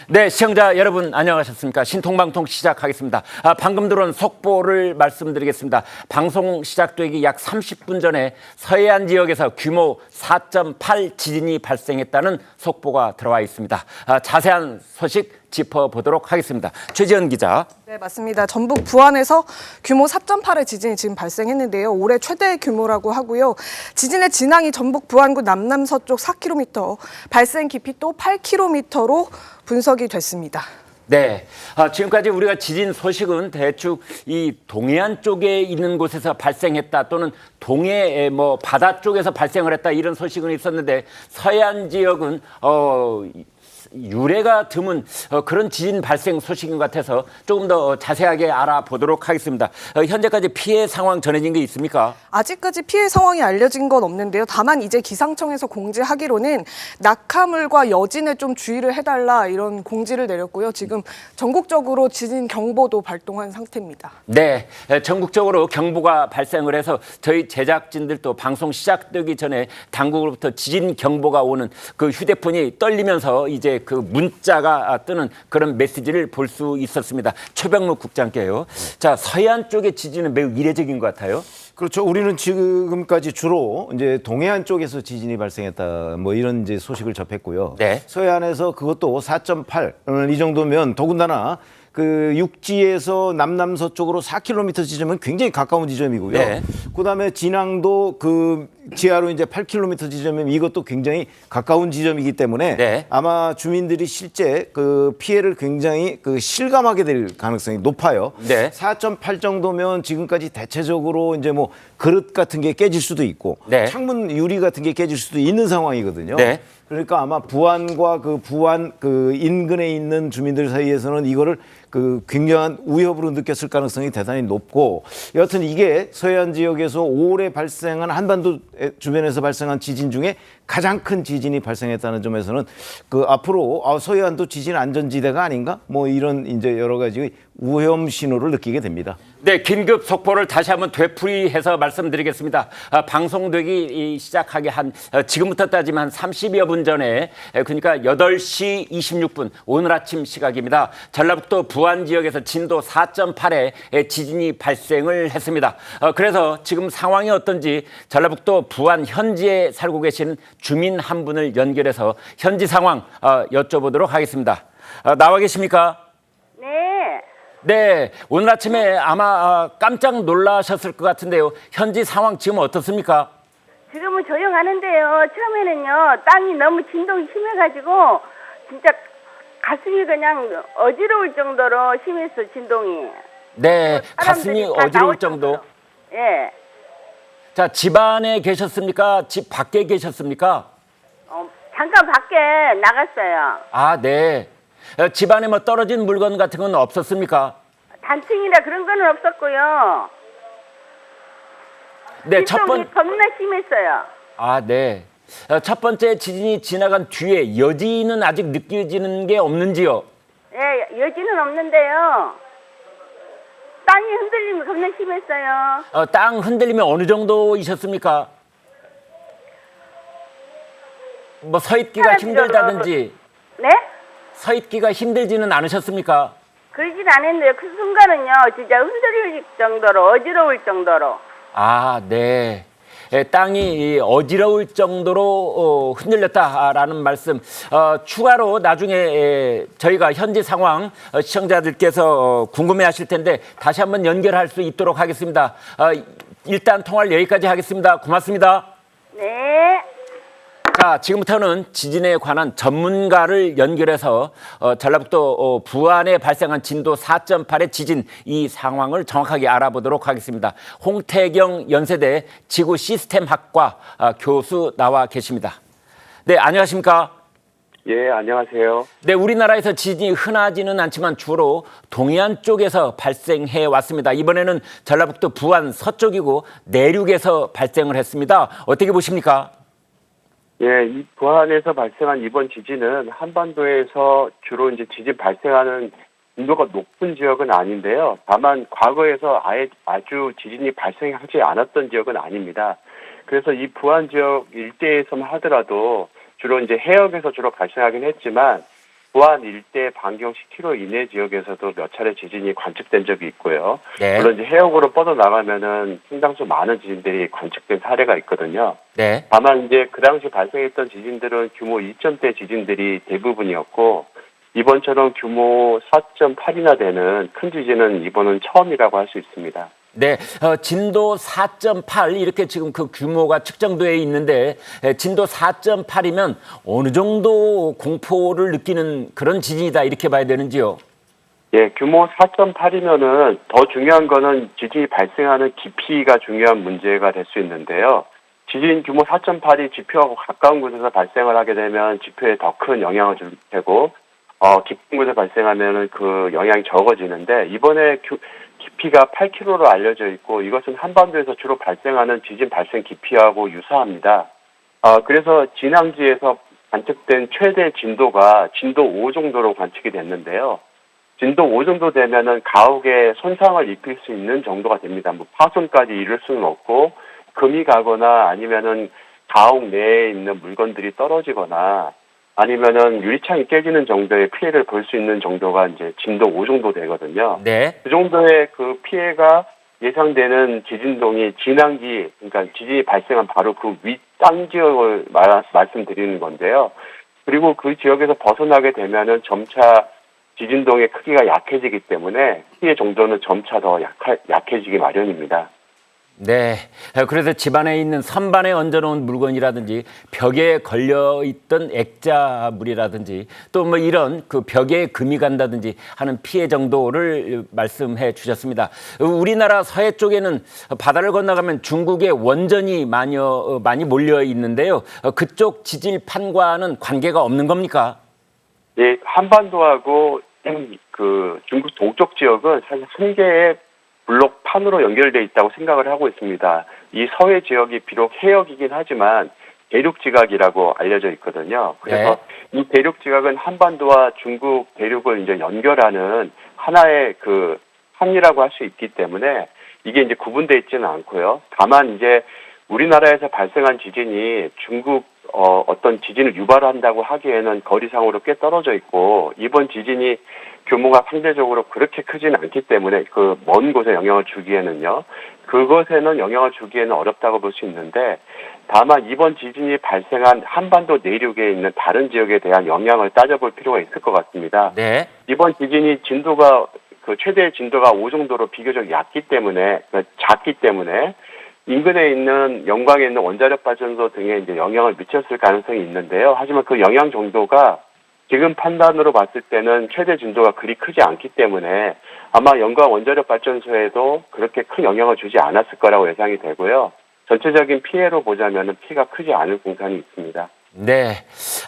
네, 시청자 여러분 안녕하셨습니까? 신통방통 시작하겠습니다. 방금 들어온 속보를 말씀드리겠습니다. 방송 시작되기 약 30분 전에 서해안 지역에서 규모 4.8 지진이 발생했다는 속보가 들어와 있습니다. 자세한 소식 짚어보도록 하겠습니다. 최지연 기자. 네, 맞습니다. 전북 부안에서 규모 4.8의 지진이 지금 발생했는데요. 올해 최대 규모라고 하고요. 지진의 진앙이 전북 부안구 남남서쪽 4km, 발생 깊이 또 8km로 분석이 됐습니다. 네, 지금까지 우리가 지진 소식은 대충 이 동해안 쪽에 있는 곳에서 발생했다 또는 동해 바다 쪽에서 발생을 했다 이런 소식은 있었는데 서해안 지역은 유례가 드문 그런 지진 발생 소식인 것 같아서 조금 더 자세하게 알아보도록 하겠습니다. 현재까지 피해 상황 전해진 게 있습니까? 아직까지 피해 상황이 알려진 건 없는데요. 다만 이제 기상청에서 공지하기로는 낙하물과 여진에 좀 주의를 해달라 이런 공지를 내렸고요. 지금 전국적으로 지진 경보도 발동한 상태입니다. 네, 전국적으로 경보가 발생을 해서 저희 제작진들도 방송 시작되기 전에 당국으로부터 지진 경보가 오는 그 휴대폰이 떨리면서 이제 그 문자가 뜨는 그런 메시지를 볼 수 있었습니다. 최병무 국장께요. 자, 서해안 쪽의 지진은 매우 이례적인 것 같아요. 그렇죠. 우리는 지금까지 주로 이제 동해안 쪽에서 지진이 발생했다 뭐 이런 이제 소식을 접했고요. 네. 서해안에서 그것도 4.8 이 정도면 더군다나 그 육지에서 남남서쪽으로 4km 지점은 굉장히 가까운 지점이고요. 네. 그다음에 진앙도 그 지하로 이제 8km 지점이면 이것도 굉장히 가까운 지점이기 때문에 네. 아마 주민들이 실제 그 피해를 굉장히 그 실감하게 될 가능성이 높아요. 네. 4.8 정도면 지금까지 대체적으로 이제 뭐 그릇 같은 게 깨질 수도 있고 네. 창문 유리 같은 게 깨질 수도 있는 상황이거든요. 네. 그러니까 아마 부안과 그 부안 그 인근에 있는 주민들 사이에서는 이거를 그 굉장한 위협으로 느꼈을 가능성이 대단히 높고 여하튼 이게 서해안 지역에서 올해 발생한 한반도 주변에서 발생한 지진 중에 가장 큰 지진이 발생했다는 점에서는 그 앞으로 서해안도 지진 안전지대가 아닌가 뭐 이런 이제 여러 가지 위험 신호를 느끼게 됩니다. 네, 긴급 속보를 다시 한번 되풀이해서 말씀드리겠습니다. 방송되기 시작하기 지금부터 따지면 한 30여 분 전에 그러니까 8시 26분 오늘 아침 시각입니다. 전라북도 부안 지역에서 진도 4.8의 지진이 발생을 했습니다. 그래서 지금 상황이 어떤지 전라북도 부안 현지에 살고 계신 주민 한 분을 연결해서 현지 상황 여쭤보도록 하겠습니다. 나와 계십니까? 네. 네, 오늘 아침에 아마 깜짝 놀라셨을 것 같은데요. 현지 상황 지금 어떻습니까? 지금은 조용하는데요. 처음에는요, 땅이 너무 진동이 심해가지고, 진짜 가슴이 그냥 어지러울 정도로 심했어, 진동이. 네, 가슴이 사람들이 다 어지러울 나올 정도. 예. 자, 집 안에 계셨습니까? 집 밖에 계셨습니까? 잠깐 밖에 나갔어요. 아, 네. 집 안에 뭐 떨어진 물건 같은 건 없었습니까? 단층이라 그런 거는 없었고요. 네, 진동이 겁나 심했어요. 아, 네. 첫 번째 지진이 지나간 뒤에 여지는 아직 느껴지는 게 없는지요? 예, 여지는 없는데요. 땅이 흔들림이 겁나 심했어요. 땅 흔들림이 어느 정도이셨습니까? 뭐 서 있기가 힘들다든지. 네? 서 있기가 힘들지는 않으셨습니까? 그러진 않았는데요. 그 순간은요, 진짜 흔들릴 정도로, 어지러울 정도로. 아, 네. 땅이 어지러울 정도로 흔들렸다라는 말씀. 추가로 나중에 저희가 현지 상황 시청자들께서 궁금해하실 텐데 다시 한번 연결할 수 있도록 하겠습니다. 일단 통화를 여기까지 하겠습니다. 고맙습니다. 네. 자, 지금부터는 지진에 관한 전문가를 연결해서 전라북도 부안에 발생한 진도 4.8의 지진 이 상황을 정확하게 알아보도록 하겠습니다. 홍태경 연세대 지구시스템학과 교수 나와 계십니다. 네, 안녕하십니까? 예, 안녕하세요. 네, 우리나라에서 지진이 흔하지는 않지만 주로 동해안 쪽에서 발생해 왔습니다. 이번에는 전라북도 부안 서쪽이고 내륙에서 발생을 했습니다. 어떻게 보십니까? 예, 이 부안에서 발생한 이번 지진은 한반도에서 주로 이제 지진 발생하는 빈도가 높은 지역은 아닌데요. 다만 과거에서 아주 지진이 발생하지 않았던 지역은 아닙니다. 그래서 이 부안 지역 일대에서만 하더라도 주로 이제 해역에서 주로 발생하긴 했지만 부안 일대 반경 10km 이내 지역에서도 몇 차례 지진이 관측된 적이 있고요. 네. 물론 이제 해역으로 뻗어나가면은 상당수 많은 지진들이 관측된 사례가 있거든요. 네. 다만 이제 그 당시 발생했던 지진들은 규모 2점대 지진들이 대부분이었고, 이번처럼 규모 4.8이나 되는 큰 지진은 이번은 처음이라고 할 수 있습니다. 네, 진도 4.8 이렇게 지금 그 규모가 측정되어 있는데 진도 4.8이면 어느 정도 공포를 느끼는 그런 지진이다 이렇게 봐야 되는지요? 예, 규모 4.8이면은 더 중요한 거는 지진이 발생하는 깊이가 중요한 문제가 될 수 있는데요. 지진 규모 4.8이 지표하고 가까운 곳에서 발생을 하게 되면 지표에 더 큰 영향을 줄 테고, 깊은 곳에 발생하면은 그 영향이 적어지는데, 이번에 깊이가 8km로 알려져 있고, 이것은 한반도에서 주로 발생하는 지진 발생 깊이하고 유사합니다. 그래서 진앙지에서 관측된 최대 진도가 진도 5 정도로 관측이 됐는데요. 진도 5 정도 되면은 가옥에 손상을 입힐 수 있는 정도가 됩니다. 뭐 파손까지 이를 수는 없고, 금이 가거나 아니면은 가옥 내에 있는 물건들이 떨어지거나 아니면은 유리창이 깨지는 정도의 피해를 볼 수 있는 정도가 이제 진도 5 정도 되거든요. 네. 그 정도의 그 피해가 예상되는 지진동이 진앙지, 그러니까 지진이 발생한 바로 그 윗땅 지역을 말씀드리는 건데요. 그리고 그 지역에서 벗어나게 되면은 점차 지진동의 크기가 약해지기 때문에 피해 정도는 점차 더 약해지기 마련입니다. 네. 그래서 집안에 있는 선반에 얹어놓은 물건이라든지 벽에 걸려있던 액자물이라든지 또 뭐 이런 그 벽에 금이 간다든지 하는 피해 정도를 말씀해 주셨습니다. 우리나라 서해 쪽에는 바다를 건너가면 중국의 원전이 많이 몰려 있는데요. 그쪽 지질판과는 관계가 없는 겁니까? 예, 한반도하고 그 중국 동쪽 지역은 사실 한 개의 블록판으로 연결되어 있다고 생각을 하고 있습니다. 이 서해 지역이 비록 해역이긴 하지만 대륙 지각이라고 알려져 있거든요. 그래서 이 대륙 지각은 한반도와 중국 대륙을 이제 연결하는 하나의 그 판이라고 할 수 있기 때문에 이게 이제 구분되어 있지는 않고요. 다만 이제 우리나라에서 발생한 지진이 중국 어떤 지진을 유발한다고 하기에는 거리상으로 꽤 떨어져 있고, 이번 지진이 규모가 상대적으로 그렇게 크지는 않기 때문에 그 먼 곳에 영향을 주기에는요, 그것에는 영향을 주기에는 어렵다고 볼 수 있는데, 다만 이번 지진이 발생한 한반도 내륙에 있는 다른 지역에 대한 영향을 따져볼 필요가 있을 것 같습니다. 네. 이번 지진이 진도가 그 최대 진도가 5 정도로 비교적 작기 때문에 인근에 있는 영광에 있는 원자력 발전소 등에 이제 영향을 미쳤을 가능성이 있는데요. 하지만 그 영향 정도가 지금 판단으로 봤을 때는 최대 진도가 그리 크지 않기 때문에 아마 영광 원자력 발전소에도 그렇게 큰 영향을 주지 않았을 거라고 예상이 되고요. 전체적인 피해로 보자면 피해가 크지 않을 공산이 있습니다. 네.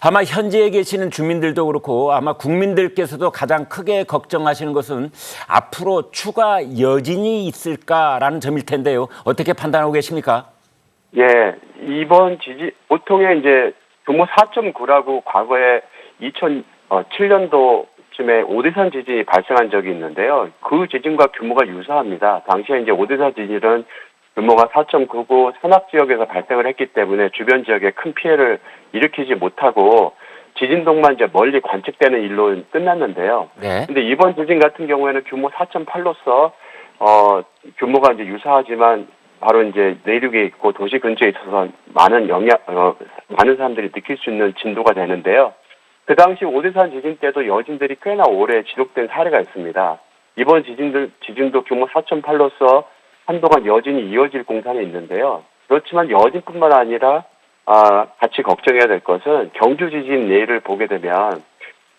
아마 현지에 계시는 주민들도 그렇고 아마 국민들께서도 가장 크게 걱정하시는 것은 앞으로 추가 여진이 있을까라는 점일 텐데요. 어떻게 판단하고 계십니까? 예, 이번 지진, 보통의 이제 규모 4.9라고 과거에 2007년도쯤에 오대산 지진이 발생한 적이 있는데요. 그 지진과 규모가 유사합니다. 당시에 이제 오대산 지진은 규모가 4.9고 산악 지역에서 발생을 했기 때문에 주변 지역에 큰 피해를 일으키지 못하고 지진동만 이제 멀리 관측되는 일로 끝났는데요. 네. 근데 이번 지진 같은 경우에는 규모 4.8로서 규모가 이제 유사하지만 바로 이제 내륙에 있고 도시 근처에 있어서 많은 사람들이 느낄 수 있는 진도가 되는데요. 그 당시 오대산 지진 때도 여진들이 꽤나 오래 지속된 사례가 있습니다. 이번 지진도 규모 4.8로서 한동안 여진이 이어질 공산이 있는데요. 그렇지만 여진뿐만 아니라 같이 걱정해야 될 것은 경주 지진 예를 보게 되면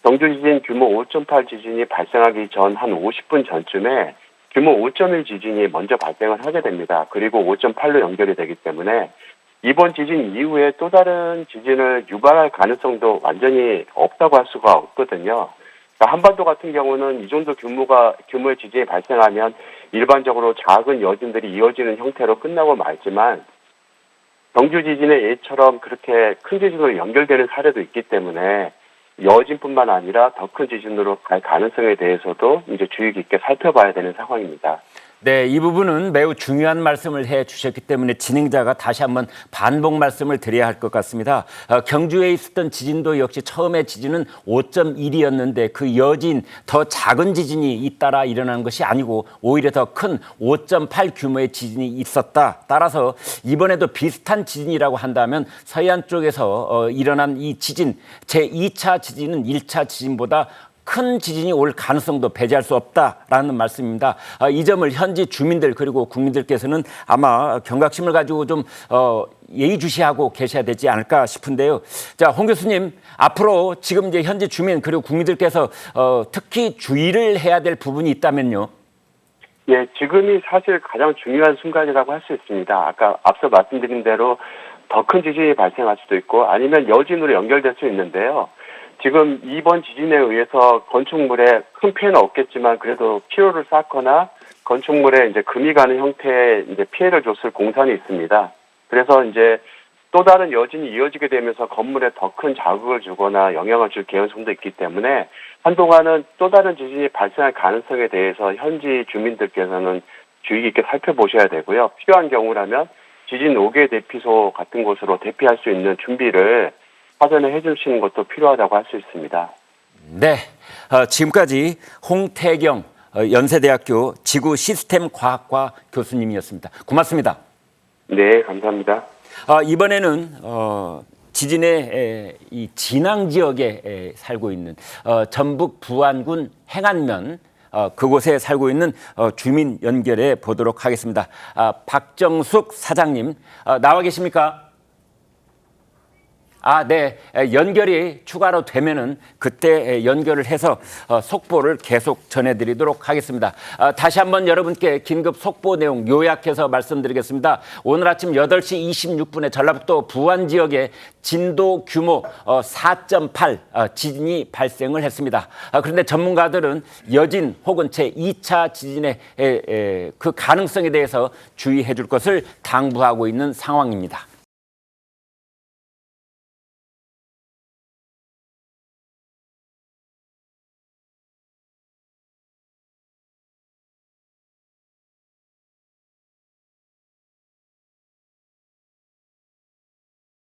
경주 지진 규모 5.8 지진이 발생하기 전 한 50분 전쯤에 규모 5.1 지진이 먼저 발생을 하게 됩니다. 그리고 5.8로 연결이 되기 때문에 이번 지진 이후에 또 다른 지진을 유발할 가능성도 완전히 없다고 할 수가 없거든요. 그러니까 한반도 같은 경우는 이 정도 규모의 지진이 발생하면 일반적으로 작은 여진들이 이어지는 형태로 끝나고 말지만 경주 지진의 예처럼 그렇게 큰 지진으로 연결되는 사례도 있기 때문에 여진뿐만 아니라 더 큰 지진으로 갈 가능성에 대해서도 이제 주의 깊게 살펴봐야 되는 상황입니다. 네, 이 부분은 매우 중요한 말씀을 해 주셨기 때문에 진행자가 다시 한번 반복 말씀을 드려야 할 것 같습니다. 경주에 있었던 지진도 역시 처음에 지진은 5.1이었는데 그 여진 더 작은 지진이 잇따라 일어난 것이 아니고 오히려 더 큰 5.8 규모의 지진이 있었다. 따라서 이번에도 비슷한 지진이라고 한다면 서해안 쪽에서 일어난 이 지진, 제2차 지진은 1차 지진보다 큰 지진이 올 가능성도 배제할 수 없다라는 말씀입니다. 이 점을 현지 주민들 그리고 국민들께서는 아마 경각심을 가지고 좀 예의주시하고 계셔야 되지 않을까 싶은데요. 자, 홍 교수님, 앞으로 지금 이제 현지 주민 그리고 국민들께서 특히 주의를 해야 될 부분이 있다면요. 예, 지금이 사실 가장 중요한 순간이라고 할 수 있습니다. 아까 앞서 말씀드린 대로 더 큰 지진이 발생할 수도 있고 아니면 여진으로 연결될 수 있는데요. 지금 이번 지진에 의해서 건축물에 큰 피해는 없겠지만 그래도 피로를 쌓거나 건축물에 이제 금이 가는 형태의 이제 피해를 줬을 공산이 있습니다. 그래서 이제 또 다른 여진이 이어지게 되면서 건물에 더 큰 자극을 주거나 영향을 줄 개연성도 있기 때문에 한동안은 또 다른 지진이 발생할 가능성에 대해서 현지 주민들께서는 주의 깊게 살펴보셔야 되고요. 필요한 경우라면 지진 5개 대피소 같은 곳으로 대피할 수 있는 준비를 사전에 해주시는 것도 필요하다고 할 수 있습니다. 네, 지금까지 홍태경 연세대학교 지구시스템과학과 교수님이었습니다. 고맙습니다. 네, 감사합니다. 이번에는 지진의 이 진앙 지역에 살고 있는 전북 부안군 행안면 그곳에 살고 있는 주민 연결해 보도록 하겠습니다. 박정숙 사장님 나와 계십니까? 네. 연결이 추가로 되면은 그때 연결을 해서 속보를 계속 전해드리도록 하겠습니다. 다시 한번 여러분께 긴급 속보 내용 요약해서 말씀드리겠습니다. 오늘 아침 8시 26분에 전라북도 부안 지역에 진도 규모 4.8 지진이 발생을 했습니다. 그런데 전문가들은 여진 혹은 제2차 지진의 그 가능성에 대해서 주의해 줄 것을 당부하고 있는 상황입니다.